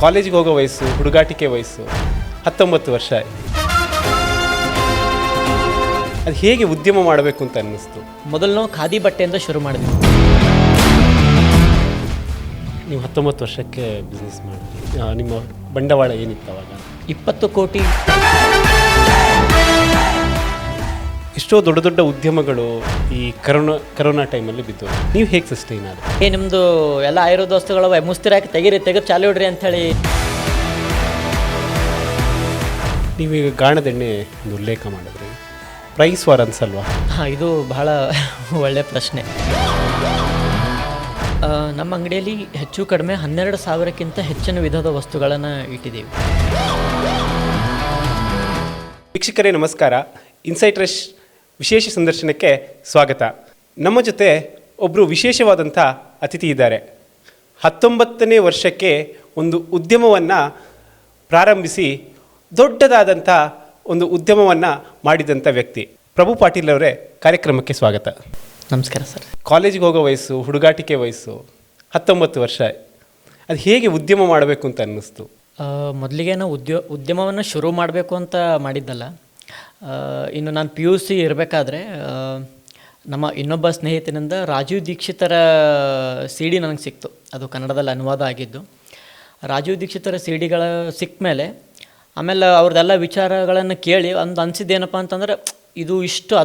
ಕಾಲೇಜಿಗೆ ಹೋಗೋ ವಯಸ್ಸು, ಹುಡುಗಾಟಿಕೆ ವಯಸ್ಸು, 19 ವರ್ಷ. ಅದು ಹೇಗೆ ಉದ್ಯಮ ಮಾಡಬೇಕು ಅಂತ ಅನ್ನಿಸ್ತು? ಮೊದಲು ನಾವು ಖಾದಿ ಬಟ್ಟೆಯಿಂದ ಶುರು ಮಾಡಿದ್ವಿ. ನೀವು 19 ವರ್ಷಕ್ಕೆ ಬಿಸ್ನೆಸ್ ಮಾಡಿದ್ರಿ. ನಿಮ್ಮ ಬಂಡವಾಳ ಏನಿತ್ತು ಅವಾಗ? 20 ಕೋಟಿ. ಎಷ್ಟೋ ದೊಡ್ಡ ದೊಡ್ಡ ಉದ್ಯಮಗಳು ಈ ಕರೋನಾ ಟೈಮಲ್ಲಿ ಬಿದ್ದು. ನೀವು ಹೇಗೆ ಸಸ್ಟೈನ್ ಆದ್ರೆ? ನಿಮ್ಮದು ಎಲ್ಲ ಆಯುರ್ವೇದ ವಸ್ತುಗಳು ಮುಸ್ತಿರಾಕಿ ತೆಗೆದು ಚಾಲು ಇಡ್ರಿ ಅಂಥೇಳಿ. ನೀವೀಗ ಗಾಣದೆಣ್ಣೆ ಒಂದು ಉಲ್ಲೇಖ ಮಾಡಿದ್ರಿ, ಪ್ರೈಸ್ ವಾರ್ ಅನ್ಸಲ್ವಾ? ಹಾಂ, ಇದು ಬಹಳ ಒಳ್ಳೆಯ ಪ್ರಶ್ನೆ. ನಮ್ಮ ಅಂಗಡಿಯಲ್ಲಿ ಹೆಚ್ಚು ಕಡಿಮೆ 12,000ಕ್ಕಿಂತ ಹೆಚ್ಚಿನ ವಿಧದ ವಸ್ತುಗಳನ್ನು ಇಟ್ಟಿದ್ದೀವಿ. ವೀಕ್ಷಕರೇ ನಮಸ್ಕಾರ. ಇನ್ಸೈಟ್ ರಶ್ ವಿಶೇಷ ಸಂದರ್ಶನಕ್ಕೆ ಸ್ವಾಗತ. ನಮ್ಮ ಜೊತೆ ಒಬ್ಬರು ವಿಶೇಷವಾದಂಥ ಅತಿಥಿ ಇದ್ದಾರೆ. 19ನೇ ವರ್ಷಕ್ಕೆ ಒಂದು ಉದ್ಯಮವನ್ನು ಪ್ರಾರಂಭಿಸಿ ದೊಡ್ಡದಾದಂಥ ಒಂದು ಉದ್ಯಮವನ್ನು ಮಾಡಿದಂಥ ವ್ಯಕ್ತಿ ಪ್ರಭು ಪಾಟೀಲ್ ಅವರೇ, ಕಾರ್ಯಕ್ರಮಕ್ಕೆ ಸ್ವಾಗತ. ನಮಸ್ಕಾರ ಸರ್. ಕಾಲೇಜಿಗೆ ಹೋಗೋ ವಯಸ್ಸು, ಹುಡುಗಾಟಿಕೆ ವಯಸ್ಸು, 19 ವರ್ಷ. ಅದು ಹೇಗೆ ಉದ್ಯಮ ಮಾಡಬೇಕು ಅಂತ ಅನ್ನಿಸ್ತು? ಮೊದಲಿಗೆ ನಾವು ಉದ್ಯಮವನ್ನು ಶುರು ಮಾಡಬೇಕು ಅಂತ ಮಾಡಿದ್ದಲ್ಲ. ಇನ್ನು ನಾನು PUC ಇರಬೇಕಾದ್ರೆ ನಮ್ಮ ಇನ್ನೊಬ್ಬ ಸ್ನೇಹಿತನಿಂದ ರಾಜೀವ್ ದೀಕ್ಷಿತರ CD ನನಗೆ ಸಿಕ್ತು. ಅದು ಕನ್ನಡದಲ್ಲಿ ಅನುವಾದ ಆಗಿದ್ದು. ರಾಜೀವ್ ದೀಕ್ಷಿತರ CDಗಳ ಸಿಕ್ಕ ಮೇಲೆ ಆಮೇಲೆ ಅವ್ರದ್ದೆಲ್ಲ ವಿಚಾರಗಳನ್ನು ಕೇಳಿ ಅನಿಸಿದ್ದೇನಪ್ಪ ಅಂತಂದರೆ, ಇದು ಇಷ್ಟು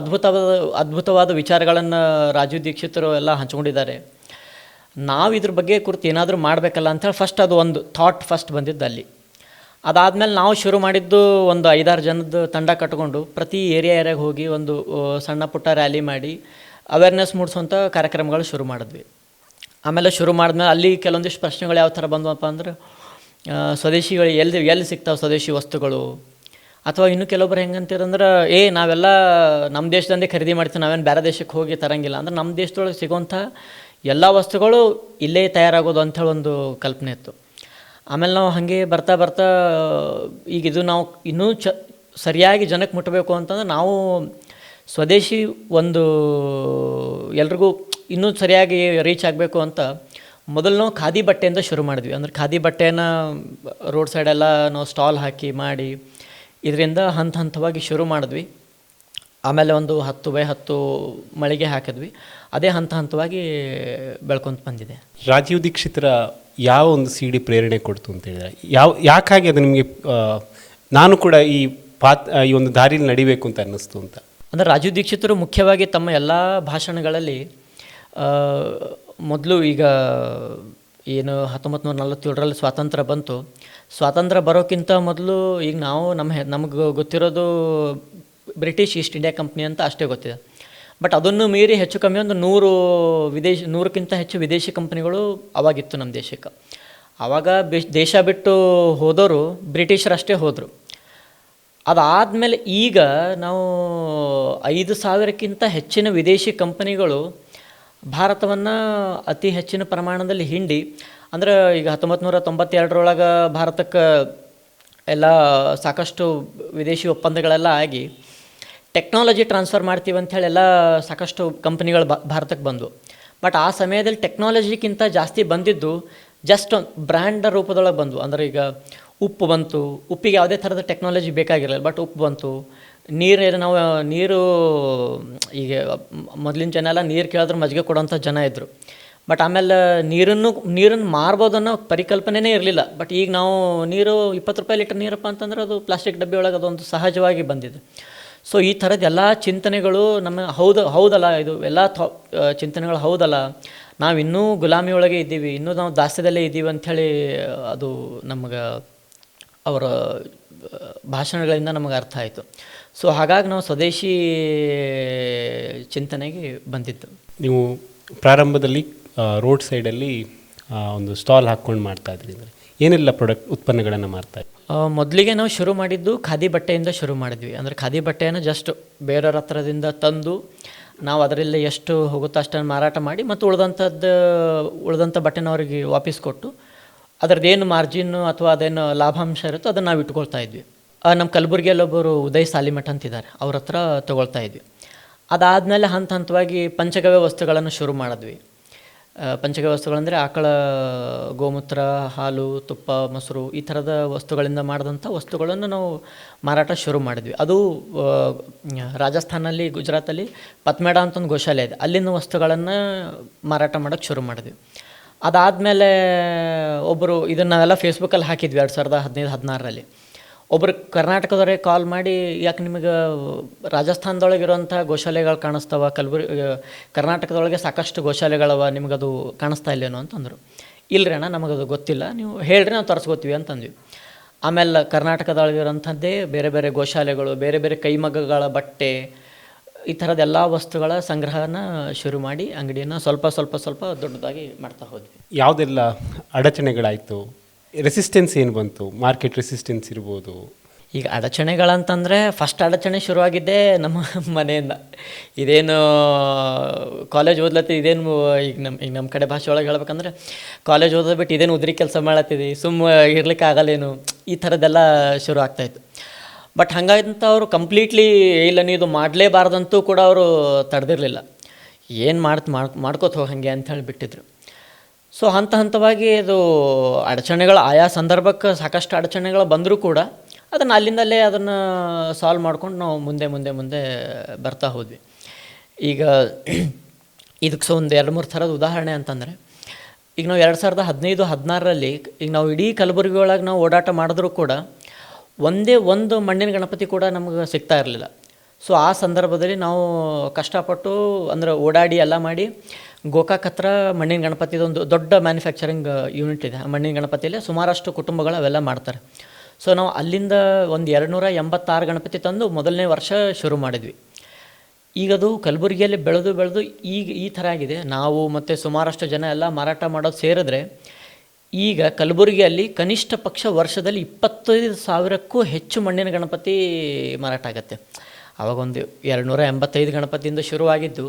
ಅದ್ಭುತವಾದ ವಿಚಾರಗಳನ್ನು ರಾಜೀವ್ ದೀಕ್ಷಿತರು ಎಲ್ಲ ಹಂಚ್ಕೊಂಡಿದ್ದಾರೆ. ನಾವು ಇದ್ರ ಬಗ್ಗೆ ಕುರಿತು ಏನಾದರೂ ಮಾಡಬೇಕಲ್ಲ ಅಂಥೇಳಿ ಫಸ್ಟ್ ಅದು ಒಂದು ಥಾಟ್ ಫಸ್ಟ್ ಬಂದಿದ್ದು ಅಲ್ಲಿ. ಅದಾದಮೇಲೆ ನಾವು ಶುರು ಮಾಡಿದ್ದು ಒಂದು 5-6 ಜನದ ತಂಡ ಕಟ್ಕೊಂಡು ಪ್ರತಿ ಏರಿಯಾಗೆ ಹೋಗಿ ಒಂದು ಸಣ್ಣ ಪುಟ್ಟ ರ್ಯಾಲಿ ಮಾಡಿ ಅವೇರ್ನೆಸ್ ಮೂಡಿಸುವಂಥ ಕಾರ್ಯಕ್ರಮಗಳು ಶುರು ಮಾಡಿದ್ವಿ. ಆಮೇಲೆ ಶುರು ಮಾಡಿದ್ಮೇಲೆ ಅಲ್ಲಿ ಕೆಲವೊಂದಿಷ್ಟು ಪ್ರಶ್ನೆಗಳು ಯಾವ ಥರ ಬಂದವಪ್ಪ ಅಂದ್ರೆ, ಸ್ವದೇಶಿಗಳು ಎಲ್ಲಿ ಸಿಗ್ತಾವೆ ಸ್ವದೇಶಿ ವಸ್ತುಗಳು, ಅಥವಾ ಇನ್ನು ಕೆಲವೊಬ್ರು ಹೆಂಗಂತೀರಂದ್ರೆ, ನಾವೆಲ್ಲ ನಮ್ಮ ದೇಶದಂದೇ ಖರೀದಿ ಮಾಡ್ತೀವಿ, ನಾವೇನು ಬೇರೆ ದೇಶಕ್ಕೆ ಹೋಗಿ ತರಂಗಿಲ್ಲ. ಅಂದ್ರೆ ನಮ್ಮ ದೇಶದೊಳಗೆ ಸಿಗೋಂಥ ಎಲ್ಲ ವಸ್ತುಗಳು ಇಲ್ಲೇ ತಯಾರಾಗೋದು ಅಂಥೇಳಿ ಒಂದು ಕಲ್ಪನೆ ಇತ್ತು. ಆಮೇಲೆ ನಾವು ಹಾಗೆ ಬರ್ತಾ ಈಗ ಇದು ನಾವು ಇನ್ನೂ ಸರಿಯಾಗಿ ಜನಕ್ಕೆ ಮುಟ್ಟಬೇಕು ಅಂತಂದ್ರೆ ನಾವು ಸ್ವದೇಶಿ ಒಂದು ಎಲ್ರಿಗೂ ಇನ್ನೂ ಸರಿಯಾಗಿ ರೀಚ್ ಆಗಬೇಕು ಅಂತ ಮೊದಲು ನಾವು ಖಾದಿ ಬಟ್ಟೆಯಿಂದ ಶುರು ಮಾಡಿದ್ವಿ. ಅಂದರೆ ಖಾದಿ ಬಟ್ಟೆನ ರೋಡ್ ಸೈಡೆಲ್ಲ ನಾವು ಸ್ಟಾಲ್ ಹಾಕಿ ಮಾಡಿ ಇದರಿಂದ ಹಂತವಾಗಿ ಶುರು ಮಾಡಿದ್ವಿ. ಆಮೇಲೆ ಒಂದು 10x10 ಮಳಿಗೆ ಹಾಕಿದ್ವಿ. ಅದೇ ಹಂತವಾಗಿ ಬೆಳ್ಕೊಂತ ಬಂದಿದೆ. ರಾಜೀವ್ ದೀಕ್ಷಿತರ ಯಾವ ಒಂದು CD ಪ್ರೇರಣೆ ಕೊಡ್ತು ಅಂತ ಹೇಳಿದ್ರೆ, ಯಾಕಾಗಿ ಅದು ನಿಮಗೆ ನಾನು ಕೂಡ ಈ ಒಂದು ದಾರಿಯಲ್ಲಿ ನಡಿಬೇಕು ಅಂತ ಅನ್ನಿಸ್ತು ಅಂತ? ಅಂದರೆ ರಾಜೀವ್ ದೀಕ್ಷಿತರು ಮುಖ್ಯವಾಗಿ ತಮ್ಮ ಎಲ್ಲ ಭಾಷಣಗಳಲ್ಲಿ ಮೊದಲು ಈಗ ಏನು 1947ರಲ್ಲಿ ಸ್ವಾತಂತ್ರ್ಯ ಬಂತು, ಸ್ವಾತಂತ್ರ್ಯ ಬರೋಕ್ಕಿಂತ ಮೊದಲು ಈಗ ನಾವು ನಮಗೆ ಗೊತ್ತಿರೋದು ಬ್ರಿಟಿಷ್ ಈಸ್ಟ್ ಇಂಡಿಯಾ ಕಂಪ್ನಿ ಅಂತ ಅಷ್ಟೇ ಗೊತ್ತಿದೆ. ಬಟ್ ಅದನ್ನು ಮೀರಿ ಹೆಚ್ಚು ಕಮ್ಮಿ ಒಂದು 100ಕ್ಕಿಂತ ಹೆಚ್ಚು ವಿದೇಶಿ ಕಂಪ್ನಿಗಳು ಅವಾಗಿತ್ತು ನಮ್ಮ ದೇಶಕ್ಕೆ. ಆವಾಗ ದೇಶ ಬಿಟ್ಟು ಹೋದವರು ಬ್ರಿಟಿಷರಷ್ಟೇ ಹೋದರು. ಅದಾದಮೇಲೆ ಈಗ ನಾವು 5,000ಕ್ಕಿಂತ ಹೆಚ್ಚಿನ ವಿದೇಶಿ ಕಂಪನಿಗಳು ಭಾರತವನ್ನು ಅತಿ ಹೆಚ್ಚಿನ ಪ್ರಮಾಣದಲ್ಲಿ ಹಿಂಡಿ, ಅಂದ್ರೆ ಈಗ 1992ರೊಳಗೆ ಭಾರತಕ್ಕೆ ಎಲ್ಲ ಸಾಕಷ್ಟು ವಿದೇಶಿ ಒಪ್ಪಂದಗಳೆಲ್ಲ ಆಗಿ ಟೆಕ್ನಾಲಜಿ ಟ್ರಾನ್ಸ್ಫರ್ ಮಾಡ್ತೀವಿ ಅಂಥೇಳಿ ಎಲ್ಲ ಸಾಕಷ್ಟು ಕಂಪ್ನಿಗಳು ಭಾರತಕ್ಕೆ ಬಂದವು. ಬಟ್ ಆ ಸಮಯದಲ್ಲಿ ಟೆಕ್ನಾಲಜಿಗಿಂತ ಜಾಸ್ತಿ ಬಂದಿದ್ದು ಜಸ್ಟ್ ಬ್ರ್ಯಾಂಡ್ ರೂಪದೊಳಗೆ ಬಂದವು. ಅಂದರೆ ಈಗ ಉಪ್ಪು ಬಂತು, ಉಪ್ಪಿಗೆ ಯಾವುದೇ ಥರದ ಟೆಕ್ನಾಲಜಿ ಬೇಕಾಗಿರಲಿಲ್ಲ, ಬಟ್ ಉಪ್ಪು ಬಂತು. ನೀರು ಈಗ ಮೊದಲಿನ ಜನ ಎಲ್ಲ ನೀರು ಕೇಳಿದ್ರೆ ಮಜ್ಜಿಗೆ ಕೊಡೋಂಥ ಜನ ಇದ್ದರು. ಬಟ್ ಆಮೇಲೆ ನೀರನ್ನು ಮಾರ್ಬೋದನ್ನೋ ಪರಿಕಲ್ಪನೆಯೇ ಇರಲಿಲ್ಲ. ಬಟ್ ಈಗ ನಾವು ನೀರು 20 ರೂಪಾಯಿ ಲೀಟರ್ ನೀರಪ್ಪ ಅಂತಂದ್ರೆ ಅದು ಪ್ಲಾಸ್ಟಿಕ್ ಡಬ್ಬಿ ಒಳಗೆ ಅದೊಂದು ಸಹಜವಾಗಿ ಬಂದಿದೆ. ಸೊ ಈ ಥರದ ಎಲ್ಲ ಚಿಂತನೆಗಳು ನಮ್ಮ ಹೌದಲ್ಲ, ಇದು ಎಲ್ಲ ಚಿಂತನೆಗಳು ಹೌದಲ್ಲ, ನಾವು ಇನ್ನೂ ಗುಲಾಮಿ ಒಳಗೆ ಇದ್ದೀವಿ, ಇನ್ನೂ ನಾವು ದಾಸ್ಯದಲ್ಲೇ ಇದ್ದೀವಿ ಅಂಥೇಳಿ ಅದು ನಮಗೆ ಅವರ ಭಾಷಣಗಳಿಂದ ನಮಗೆ ಅರ್ಥ ಆಯಿತು. ಸೊ ಹಾಗಾಗಿ ನಾವು ಸ್ವದೇಶಿ ಚಿಂತನೆಗೆ ಬಂದಿದ್ದು. ನೀವು ಪ್ರಾರಂಭದಲ್ಲಿ ರೋಡ್ ಸೈಡಲ್ಲಿ ಒಂದು ಸ್ಟಾಲ್ ಹಾಕ್ಕೊಂಡು ಮಾಡ್ತಾಯಿದ್ರಿ, ಅಂದರೆ ಏನೆಲ್ಲ ಉತ್ಪನ್ನಗಳನ್ನು ಮಾಡ್ತಾಯಿದ್ರಿ? ಮೊದಲಿಗೆ ನಾವು ಶುರು ಮಾಡಿದ್ದು ಖಾದಿ ಬಟ್ಟೆಯಿಂದ ಶುರು ಮಾಡಿದ್ವಿ. ಅಂದರೆ ಖಾದಿ ಬಟ್ಟೆಯನ್ನು ಜಸ್ಟ್ ಬೇರೆಯವ್ರ ಹತ್ರದಿಂದ ತಂದು ನಾವು ಅದರಲ್ಲಿ ಎಷ್ಟು ಹೋಗುತ್ತೋ ಅಷ್ಟನ್ನು ಮಾರಾಟ ಮಾಡಿ ಮತ್ತು ಉಳಿದಂಥ ಬಟ್ಟೆನ ಅವರಿಗೆ ವಾಪಸ್ ಕೊಟ್ಟು ಅದರದ್ದೇನು ಮಾರ್ಜಿನ್ನು ಅಥವಾ ಅದೇನು ಲಾಭಾಂಶ ಇರುತ್ತೋ ಅದನ್ನು ನಾವು ಇಟ್ಕೊಳ್ತಾ ಇದ್ವಿ. ನಮ್ಮ ಕಲಬುರಗಿಯಲ್ಲಿ ಒಬ್ಬರು ಉದಯ್ ಸಾಲಿಮಠ್ ಅಂತಿದ್ದಾರೆ, ಅವ್ರ ಹತ್ರ ತೊಗೊಳ್ತಾ ಇದ್ವಿ. ಅದಾದಮೇಲೆ ಹಂತವಾಗಿ ಪಂಚಗವ್ಯ ವಸ್ತುಗಳನ್ನು ಶುರು ಮಾಡಿದ್ವಿ. ಪಂಚಗವ್ಯ ವಸ್ತುಗಳಂದರೆ ಆಕಳ ಗೋಮೂತ್ರ, ಹಾಲು, ತುಪ್ಪ, ಮೊಸರು ಈ ಥರದ ವಸ್ತುಗಳಿಂದ ಮಾಡಿದಂಥ ವಸ್ತುಗಳನ್ನು ನಾವು ಮಾರಾಟ ಶುರು ಮಾಡಿದ್ವಿ. ಅದು ರಾಜಸ್ಥಾನಲ್ಲಿ, ಗುಜರಾತಲ್ಲಿ ಪತ್ಮೇಡ ಅಂತ ಒಂದು ಗೋಶಾಲೆ ಇದೆ, ಅಲ್ಲಿನ ವಸ್ತುಗಳನ್ನು ಮಾರಾಟ ಮಾಡೋಕ್ಕೆ ಶುರು ಮಾಡಿದ್ವಿ. ಅದಾದಮೇಲೆ ಒಬ್ಬರು ಇದನ್ನು ನಾವೆಲ್ಲ ಫೇಸ್ಬುಕ್ಕಲ್ಲಿ ಹಾಕಿದ್ವಿ 2015-16ರಲ್ಲಿ. ಒಬ್ಬರು ಕರ್ನಾಟಕದವರೇ ಕಾಲ್ ಮಾಡಿ, ಯಾಕೆ ನಿಮಗೆ ರಾಜಸ್ಥಾನದೊಳಗಿರುವಂಥ ಗೋಶಾಲೆಗಳು ಕಾಣಿಸ್ತಾವ, ಕರ್ನಾಟಕದೊಳಗೆ ಸಾಕಷ್ಟು ಗೋಶಾಲೆಗಳವ, ನಿಮಗದು ಕಾಣಿಸ್ತಾ ಇಲ್ಲೇನೋ ಅಂತಂದರು. ಇಲ್ಲರಿ ಅಣ್ಣ, ನಮಗದು ಗೊತ್ತಿಲ್ಲ, ನೀವು ಹೇಳ್ರಿ ನಾವು ತರಿಸ್ಕೋತೀವಿ ಅಂತಂದ್ವಿ. ಆಮೇಲೆ ಕರ್ನಾಟಕದೊಳಗಿರೋಂಥದ್ದೇ ಬೇರೆ ಬೇರೆ ಗೋಶಾಲೆಗಳು, ಬೇರೆ ಬೇರೆ ಕೈಮಗ್ಗಗಳ ಬಟ್ಟೆ, ಈ ಥರದ್ದೆಲ್ಲ ವಸ್ತುಗಳ ಸಂಗ್ರಹನ ಶುರು ಮಾಡಿ ಅಂಗಡಿಯನ್ನು ಸ್ವಲ್ಪ ದೊಡ್ಡದಾಗಿ ಮಾಡ್ತಾ ಹೋದ್ವಿ. ಯಾವುದೆಲ್ಲ ಅಡಚಣೆಗಳಾಯಿತು, ರೆಸಿಸ್ಟೆನ್ಸ್ ಏನು ಬಂತು, ಮಾರ್ಕೆಟ್ ರೆಸಿಸ್ಟೆನ್ಸ್ ಇರ್ಬೋದು? ಈಗ ಅಡಚಣೆಗಳಂತಂದರೆ ಫಸ್ಟ್ ಅಡಚಣೆ ಶುರುವಾಗಿದ್ದೇ ನಮ್ಮ ಮನೆಯಿಂದ. ಇದೇನು ಕಾಲೇಜ್ ಓದ್ಲತ್ತಿ, ಇದೇನು ಈಗ ನಮ್ಮ ಕಡೆ ಭಾಷೆ ಒಳಗೆ ಹೇಳ್ಬೇಕಂದ್ರೆ, ಕಾಲೇಜ್ ಓದೋದು ಬಿಟ್ಟು ಇದೇನು ಉದ್ರಿ ಕೆಲಸ ಮಾಡತ್ತಿದ್ದಿ, ಇರ್ಲಿಕ್ಕೆ ಆಗಲ್ಲೇನು, ಈ ಥರದ್ದೆಲ್ಲ ಶುರು ಆಗ್ತಾಯಿತ್ತು. ಬಟ್ ಹಾಗಂತ ಅವರು ಕಂಪ್ಲೀಟ್ಲಿ ಇಲ್ಲ ನೀವು ಇದು ಮಾಡಲೇಬಾರ್ದಂತೂ ಕೂಡ ಅವರು ತಡೆದಿರಲಿಲ್ಲ. ಏನು ಮಾಡ್ಕೋತ ಹೋಗಿ ಹಾಗೆ ಅಂಥೇಳಿ ಬಿಟ್ಟಿದ್ರು. ಸೊ ಹಂತವಾಗಿ ಇದು ಅಡಚಣೆಗಳು ಆಯಾ ಸಂದರ್ಭಕ್ಕೆ ಸಾಕಷ್ಟು ಅಡಚಣೆಗಳು ಬಂದರೂ ಕೂಡ ಅದನ್ನು ಅಲ್ಲಿಂದಲೇ ಅದನ್ನು ಸಾಲ್ವ್ ಮಾಡ್ಕೊಂಡು ನಾವು ಮುಂದೆ ಬರ್ತಾ ಹೋದ್ವಿ. ಈಗ ಇದಕ್ಕೆ ಒಂದು 2-3 ಥರದ ಉದಾಹರಣೆ ಅಂತಂದರೆ, ಈಗ ನಾವು 2015-16ರಲ್ಲಿ ಈಗ ನಾವು ಇಡೀ ಕಲಬುರಗಿ ಒಳಗೆ ನಾವು ಓಡಾಟ ಮಾಡಿದ್ರೂ ಕೂಡ ಒಂದೇ ಒಂದು ಮಣ್ಣಿನ ಗಣಪತಿ ಕೂಡ ನಮಗೆ ಸಿಗ್ತಾ ಇರಲಿಲ್ಲ. ಸೊ ಆ ಸಂದರ್ಭದಲ್ಲಿ ನಾವು ಕಷ್ಟಪಟ್ಟು ಅಂದರೆ ಓಡಾಡಿ ಎಲ್ಲ ಮಾಡಿ ಗೋಕಾಕ್ ಹತ್ರ ಮಣ್ಣಿನ ಗಣಪತಿದೊಂದು ದೊಡ್ಡ ಮ್ಯಾನುಫ್ಯಾಕ್ಚರಿಂಗ್ ಯೂನಿಟ್ ಇದೆ. ಆ ಮಣ್ಣಿನ ಗಣಪತಿಯಲ್ಲೇ ಸುಮಾರಷ್ಟು ಕುಟುಂಬಗಳು ಅವೆಲ್ಲ ಮಾಡ್ತಾರೆ. ಸೊ ನಾವು ಅಲ್ಲಿಂದ ಒಂದು 286 ಗಣಪತಿ ತಂದು ಮೊದಲನೇ ವರ್ಷ ಶುರು ಮಾಡಿದ್ವಿ. ಈಗದು ಕಲಬುರಗಿಯಲ್ಲಿ ಬೆಳೆದು ಈಗ ಈ ಥರ ಆಗಿದೆ. ನಾವು ಮತ್ತು ಸುಮಾರಷ್ಟು ಜನ ಎಲ್ಲ ಮಾರಾಟ ಮಾಡೋದು ಸೇರಿದ್ರೆ ಈಗ ಕಲಬುರಗಿಯಲ್ಲಿ ಕನಿಷ್ಠ ಪಕ್ಷ ವರ್ಷದಲ್ಲಿ 25,000ಕ್ಕೂ ಹೆಚ್ಚು ಮಣ್ಣಿನ ಗಣಪತಿ ಮಾರಾಟ ಆಗುತ್ತೆ. ಆವಾಗೊಂದು 285 ಗಣಪತಿಯಿಂದ ಶುರುವಾಗಿದ್ದು